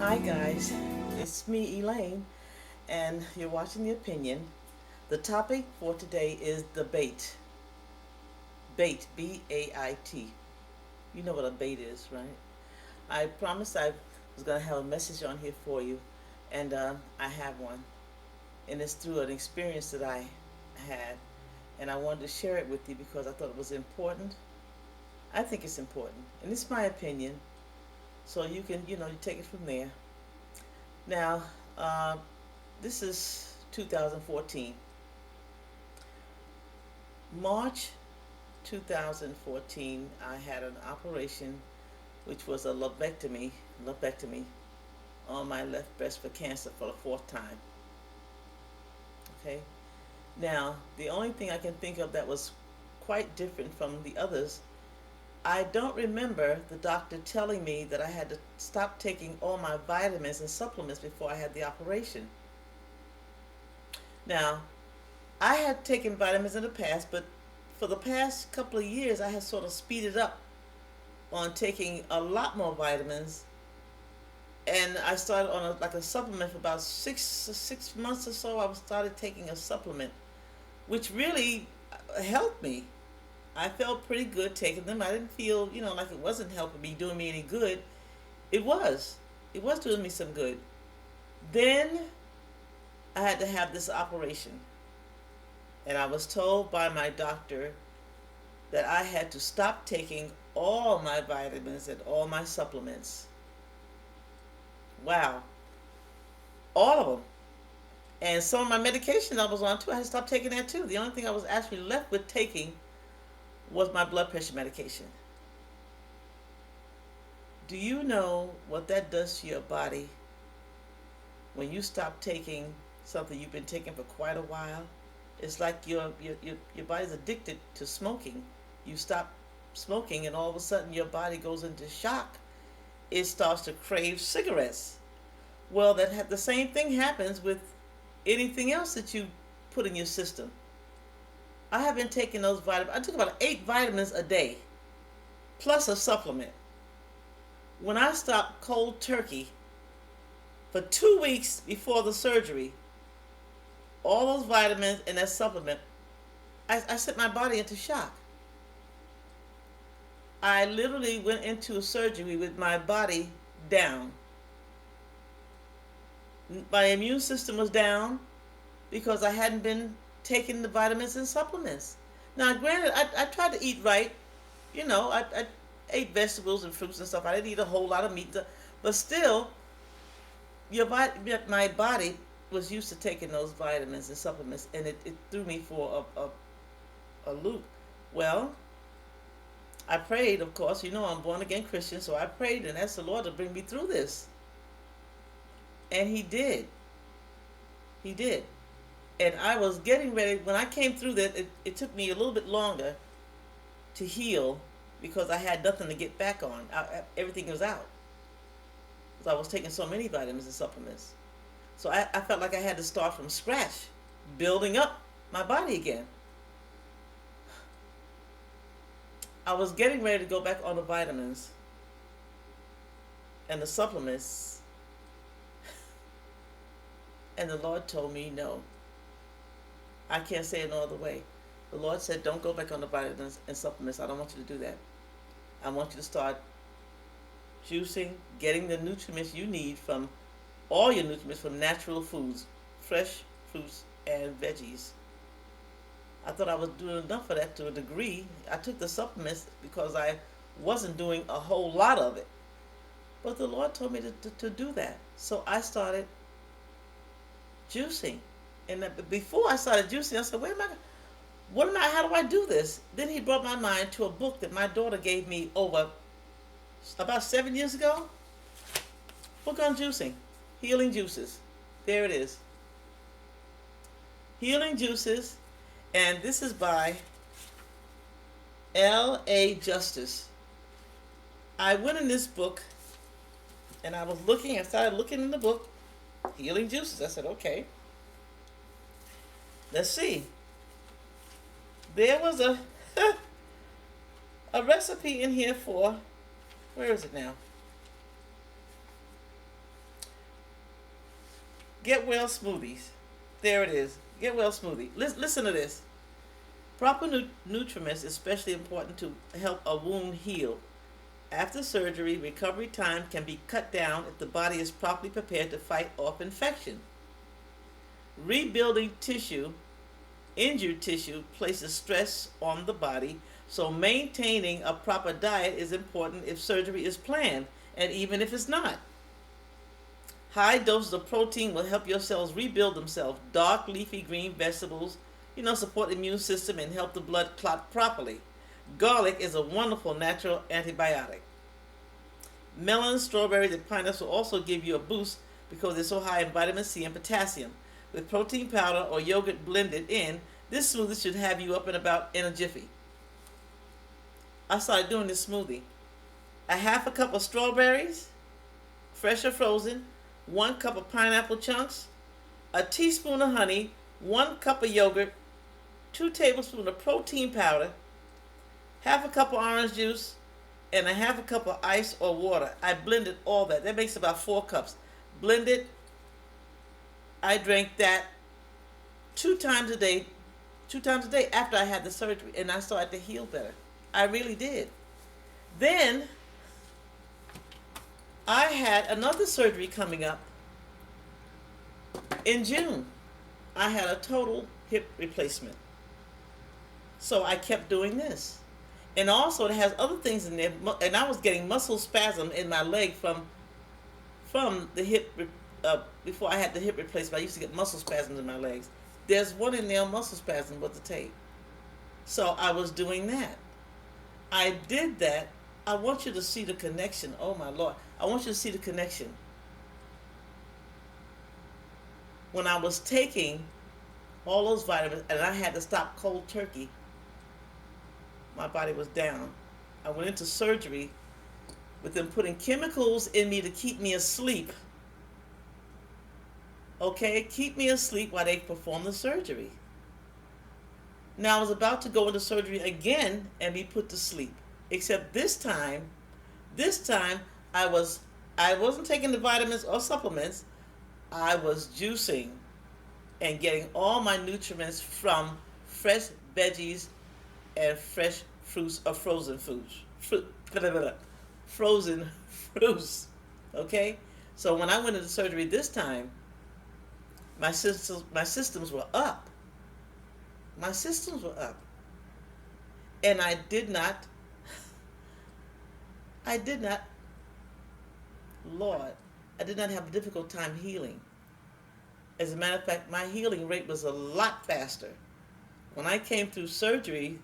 Hi guys, it's me Elaine, and you're watching The Opinion. The topic for today is the bait. Bait, B-A-I-T. You know what a bait is, right? I promised I was going to have a message on here for you, and I have one. And it's through an experience that I had, and I wanted to share it with you because I thought it was important. I think it's important, and it's my opinion, so you can, you take it from there. Now, uh, this is 2014. March 2014, I had an operation which was a lobectomy on my left breast for cancer for the fourth time. Okay? Now, the only thing I can think of that was quite different from the others, I don't remember the doctor telling me that I had to stop taking all my vitamins and supplements before I had the operation. Now, I had taken vitamins in the past, but for the past couple of years, I had sort of speeded up on taking a lot more vitamins, and I started on like a supplement for about six months or so. I started taking a supplement, which really helped me. I felt pretty good taking them. I didn't feel, like it wasn't helping me, doing me any good. It was. It was doing me some good. Then I had to have this operation, and I was told by my doctor that I had to stop taking all my vitamins and all my supplements. Wow, all of them. And some of my medication I was on too, I had to stop taking that too. The only thing I was actually left with taking was my blood pressure medication. Do you know what that does to your body when you stop taking something you've been taking for quite a while? It's like your body's addicted to smoking. You stop smoking, and all of a sudden your body goes into shock. It starts to crave cigarettes. Well, the same thing happens with anything else that you put in your system. I have been taking those vitamins. I took about 8 vitamins a day, plus a supplement. When I stopped cold turkey for 2 weeks before the surgery, all those vitamins and that supplement, I sent my body into shock. I literally went into a surgery with my body down. My immune system was down because I hadn't been taking the vitamins and supplements. Now, granted, I tried to eat right. I ate vegetables and fruits and stuff. I didn't eat a whole lot of meat, but still, my body was used to taking those vitamins and supplements, and it threw me for a loop. Well, I prayed, of course. I'm born again Christian, so I prayed and asked the Lord to bring me through this, and He did. He did. And I was getting ready. When I came through that, it took me a little bit longer to heal because I had nothing to get back on. Everything was out. Because I was taking so many vitamins and supplements. So I felt like I had to start from scratch, building up my body again. I was getting ready to go back on the vitamins and the supplements, and the Lord told me no. I can't say it no other way. The Lord said, don't go back on the vitamins and supplements. I don't want you to do that. I want you to start juicing, getting the nutrients you need from all your nutrients from natural foods, fresh fruits and veggies. I thought I was doing enough of that to a degree. I took the supplements because I wasn't doing a whole lot of it. But the Lord told me to do that. So I started juicing. And before I started juicing, I said, wait a minute, how do I do this? Then He brought my mind to a book that my daughter gave me over about 7 years ago. Book on juicing. Healing Juices. There it is. Healing Juices. And this is by L.A. Justice. I went in this book and I started looking in the book, Healing Juices. I said, okay, let's see. There was a a recipe in here for, where is it now? Get well smoothies. There it is. Get well smoothie. Listen to this. Proper nutriment is especially important to help a wound heal. After surgery, recovery time can be cut down if the body is properly prepared to fight off infection. Rebuilding injured tissue, places stress on the body, so maintaining a proper diet is important if surgery is planned, and even if it's not. High doses of protein will help your cells rebuild themselves. Dark leafy green vegetables, support the immune system and help the blood clot properly. Garlic is a wonderful natural antibiotic. Melons, strawberries, and pineapples will also give you a boost because they're so high in vitamin C and potassium. With protein powder or yogurt blended in, this smoothie should have you up and about in a jiffy. I started doing this smoothie. A half a cup of strawberries, fresh or frozen, 1 cup of pineapple chunks, a teaspoon of honey, 1 cup of yogurt, 2 tablespoons of protein powder, half a cup of orange juice, and a half a cup of ice or water. I blended all that. That makes about 4 cups. Blended. I drank that 2 times a day after I had the surgery, and I started to heal better. I really did. Then I had another surgery coming up in June. I had a total hip replacement. So I kept doing this. And also it has other things in there, and I was getting muscle spasm in my leg from the hip, before I had the hip replacement. I used to get muscle spasms in my legs. There's one in there, muscle spasm with the tape. So I was doing that. I did that. I want you to see the connection. Oh my Lord. I want you to see the connection. When I was taking all those vitamins and I had to stop cold turkey, my body was down. I went into surgery with them putting chemicals in me to keep me asleep. Okay, keep me asleep while they perform the surgery. Now I was about to go into surgery again and be put to sleep. Except this time I wasn't taking the vitamins or supplements. I was juicing and getting all my nutrients from fresh veggies and fresh fruits or frozen foods. Frozen fruits. Okay? So when I went into surgery this time, my systems were up. My systems were up. And I did not, Lord, I did not have a difficult time healing. As a matter of fact, my healing rate was a lot faster. When I came through surgery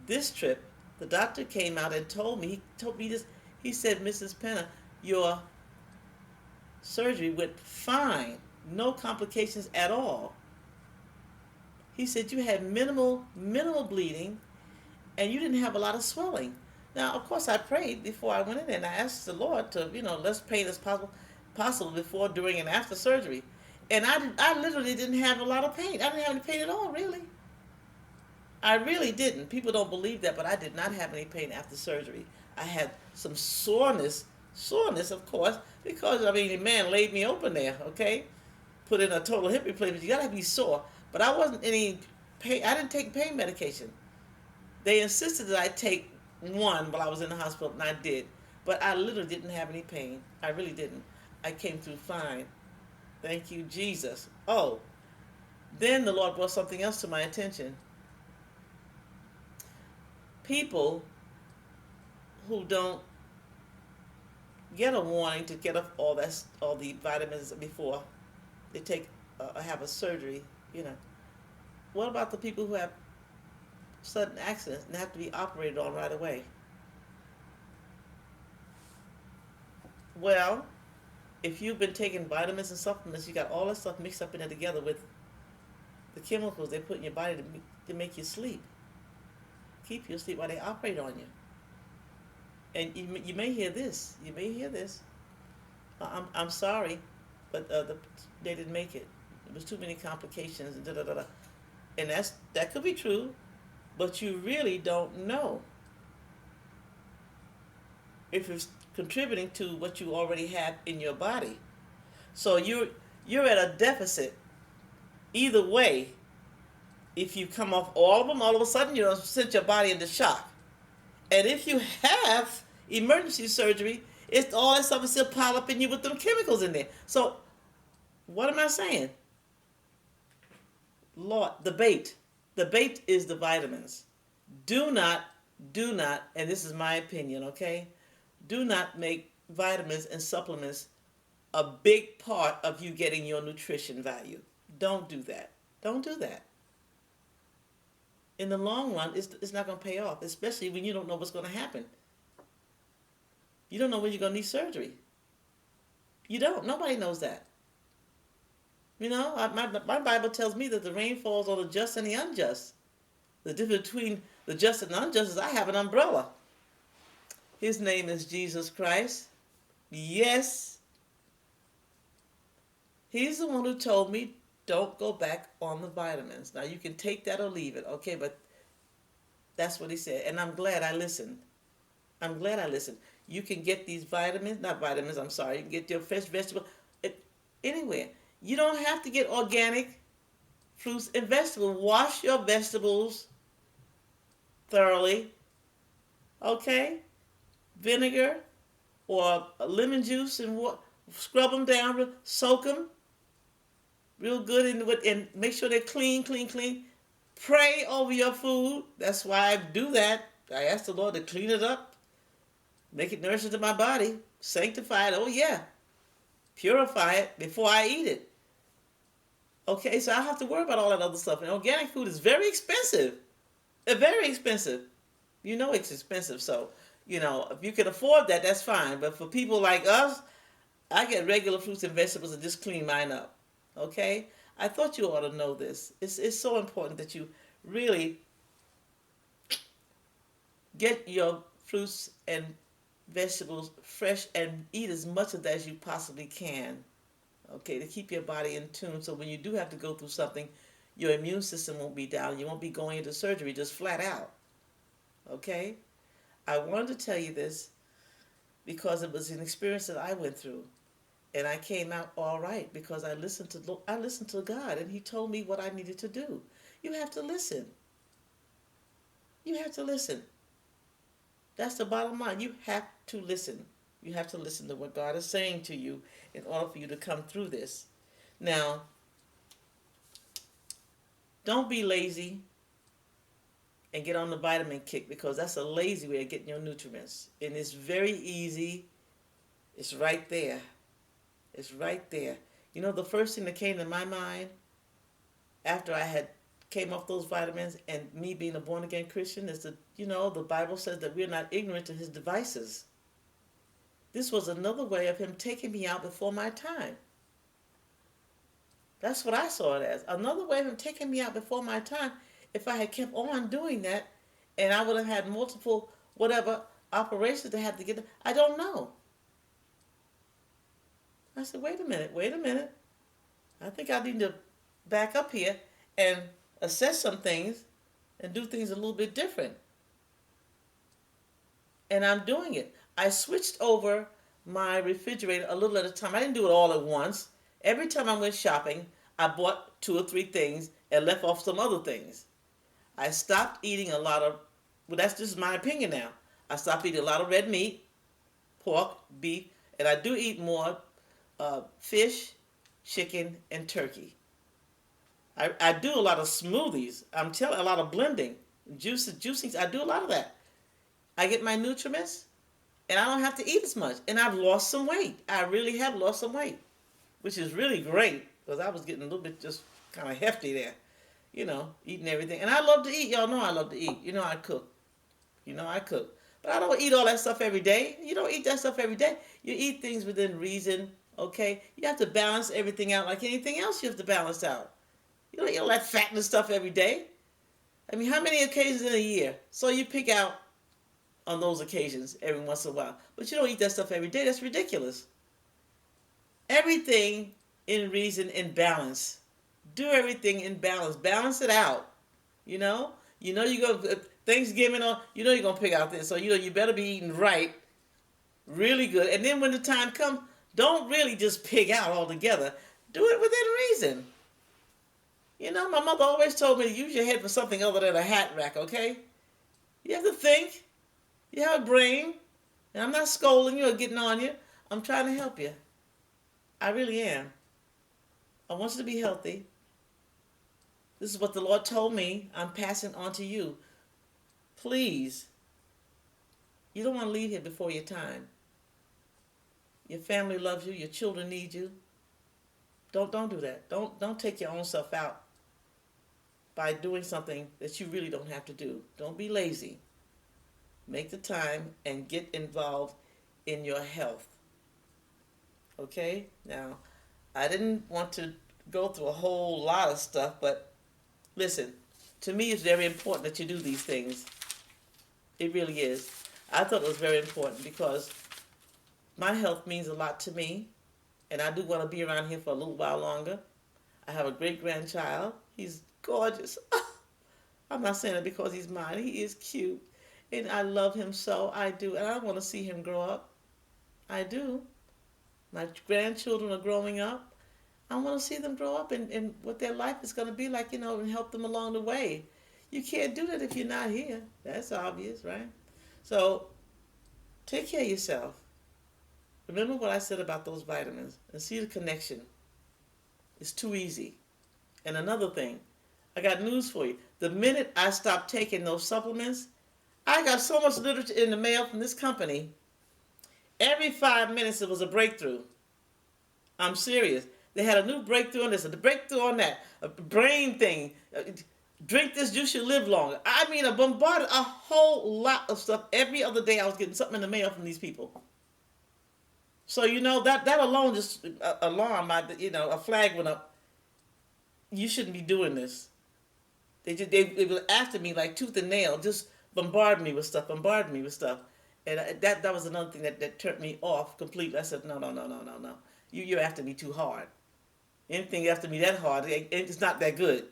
this trip, the doctor came out and told me this. He said, Mrs. Penna, your surgery went fine. No complications at all. He said you had minimal bleeding and you didn't have a lot of swelling. Now, of course, I prayed before I went in there and I asked the Lord to, less pain as possible before, during, and after surgery. And I literally didn't have a lot of pain. I didn't have any pain at all, really. I really didn't. People don't believe that, but I did not have any pain after surgery. I had some soreness, of course, because, the man laid me open there, okay? Put in a total hip replacement. You gotta be sore. But I wasn't any pain. I didn't take pain medication. They insisted that I take one while I was in the hospital, and I did. But I literally didn't have any pain. I really didn't. I came through fine. Thank you, Jesus. Oh, then the Lord brought something else to my attention. People who don't get a warning to get off all the vitamins before they have a surgery, What about the people who have sudden accidents and have to be operated on right away? Well, if you've been taking vitamins and supplements, you got all that stuff mixed up in there together with the chemicals they put in your body to make you sleep. Keep you asleep while they operate on you. And you may hear this. I'm sorry, but they didn't make it. There was too many complications and da-da-da-da. And that could be true, but you really don't know if it's contributing to what you already have in your body. So you're at a deficit. Either way, if you come off all of them, all of a sudden you send your body into shock. And if you have emergency surgery, it's all that stuff is still piled up in you with them chemicals in there. So what am I saying? Lord, the bait is the vitamins. Do not, do not, and this is my opinion, okay? Do not make vitamins and supplements a big part of you getting your nutrition value. Don't do that. Don't do that. In the long run, it's not going to pay off, especially when you don't know what's going to happen. You don't know when you're going to need surgery. You don't. Nobody knows that. You know, my Bible tells me that the rain falls on the just and the unjust. The difference between the just and the unjust is I have an umbrella. His name is Jesus Christ. Yes. He's the one who told me don't go back on the vitamins. Now, you can take that or leave it, okay? But that's what he said. And I'm glad I listened. I'm glad I listened. You can get these vitamins, not vitamins, I'm sorry. You can get your fresh vegetable anywhere. You don't have to get organic fruits and vegetables. Wash your vegetables thoroughly, okay? Vinegar or lemon juice and scrub them down, soak them real good and make sure they're clean, clean, clean. Pray over your food. That's why I do that. I ask the Lord to clean it up, make it nourishing to my body, sanctify it. Oh yeah, purify it before I eat it. Okay, so I don't have to worry about all that other stuff. And organic food is very expensive. It's very expensive. You know it's expensive. So, you know, if you can afford that, that's fine. But for people like us, I get regular fruits and vegetables and just clean mine up. Okay? I thought you ought to know this. It's so important that you really get your fruits and vegetables fresh and eat as much of that as you possibly can. Okay, to keep your body in tune so when you do have to go through something, your immune system won't be down. You won't be going into surgery just flat out. Okay? I wanted to tell you this because it was an experience that I went through. And I came out all right because I listened to God and he told me what I needed to do. You have to listen. You have to listen. That's the bottom line. You have to listen. You have to listen to what God is saying to you in order for you to come through this. Now, don't be lazy and get on the vitamin kick because that's a lazy way of getting your nutrients. And it's very easy. It's right there. It's right there. You know, the first thing that came to my mind after I had came off those vitamins and me being a born-again Christian is that, you know, the Bible says that we're not ignorant to his devices. This was another way of him taking me out before my time. That's what I saw it as. Another way of him taking me out before my time. If I had kept on doing that and I would have had multiple whatever operations to have to get, I don't know. I said, wait a minute. I think I need to back up here and assess some things and do things a little bit different. And I'm doing it. I switched over my refrigerator a little at a time. I didn't do it all at once. Every time I went shopping, I bought 2 or 3 things and left off some other things. I stopped eating a lot of, well, that's just my opinion now. I stopped eating a lot of red meat, pork, beef, and I do eat more fish, chicken, and turkey. I do a lot of smoothies. I'm telling a lot of blending, juicings. I do a lot of that. I get my nutriments, and I don't have to eat as much. And I've lost some weight. I really have lost some weight, which is really great because I was getting a little bit just kind of hefty there, you know, eating everything. And I love to eat. Y'all know I love to eat. You know I cook. But I don't eat all that stuff every day. You don't eat that stuff every day. You eat things within reason, okay? You have to balance everything out like anything else you have to balance out. You don't eat all that fatness stuff every day. I mean, how many occasions in a year? So you pick out on those occasions every once in a while. But you don't eat that stuff every day. That's ridiculous. Everything in reason and balance. Do everything in balance. Balance it out. You know you're going to Thanksgiving on. You're going to pick out this. So you better be eating right, really good. And then when the time comes, don't really just pig out altogether. Do it within reason. You know, my mother always told me to use your head for something other than a hat rack, okay? You have to think. You have a brain. And I'm not scolding you or getting on you. I'm trying to help you. I really am. I want you to be healthy. This is what the Lord told me. I'm passing on to you. Please, you don't want to leave here before your time. Your family loves you. Your children need you. Don't do that. Don't take your own self out by doing something that you really don't have to do. Don't be lazy. Make the time and get involved in your health. Okay? Now, I didn't want to go through a whole lot of stuff, but listen, to me it's very important that you do these things. It really is. I thought it was very important because my health means a lot to me, and I do want to be around here for a little while longer. I have a great grandchild. He's gorgeous. I'm not saying it because he's mine. He is cute, and I love him so. I do, and I want to see him grow up. I do. My grandchildren are growing up. I want to see them grow up and what their life is going to be like, and help them along the way. You can't do that if you're not here. That's obvious, right? So take care of yourself. Remember what I said about those vitamins and see the connection. It's too easy. And another thing, I got news for you. The minute I stopped taking those supplements, I got so much literature in the mail from this company. Every 5 minutes it was a breakthrough. I'm serious. They had a new breakthrough on this, a breakthrough on that, a brain thing. Drink this juice, you live longer. I mean, I bombarded a whole lot of stuff. Every other day I was getting something in the mail from these people. So, that alone just alarmed a flag went up. You shouldn't be doing this. They were after me like tooth and nail, just bombard me with stuff. And that was another thing that turned me off completely. I said, no. You're after me too hard. Anything after me that hard, it's not that good.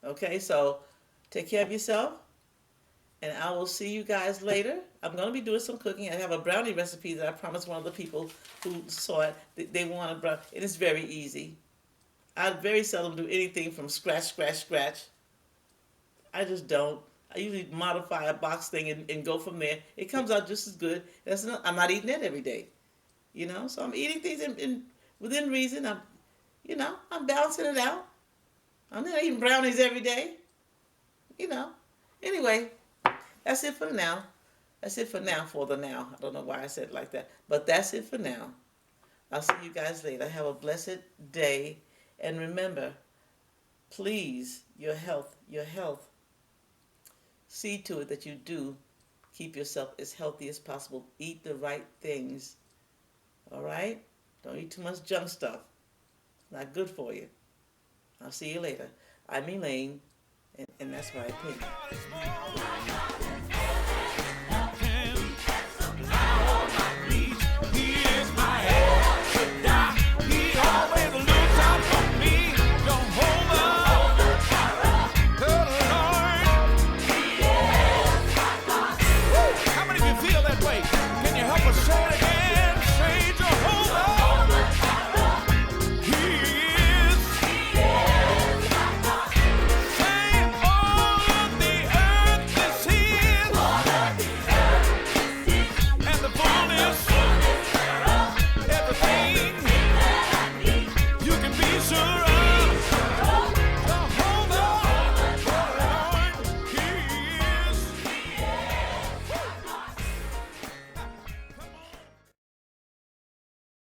Okay, so take care of yourself. And I will see you guys later. I'm going to be doing some cooking. I have a brownie recipe that I promised one of the people who saw it. They want a brownie. It is very easy. I very seldom do anything from scratch. I just don't. I usually modify a box thing and go from there. It comes out just as good. I'm not eating that every day. So I'm eating things within reason. I'm balancing it out. I'm not eating brownies every day. Anyway, that's it for now. That's it for now, for the now. I don't know why I said it like that. But that's it for now. I'll see you guys later. Have a blessed day. And remember, please, your health. See to it that you do keep yourself as healthy as possible. Eat the right things. All right? Don't eat too much junk stuff. It's not good for you. I'll see you later. I'm Elaine, and that's my opinion.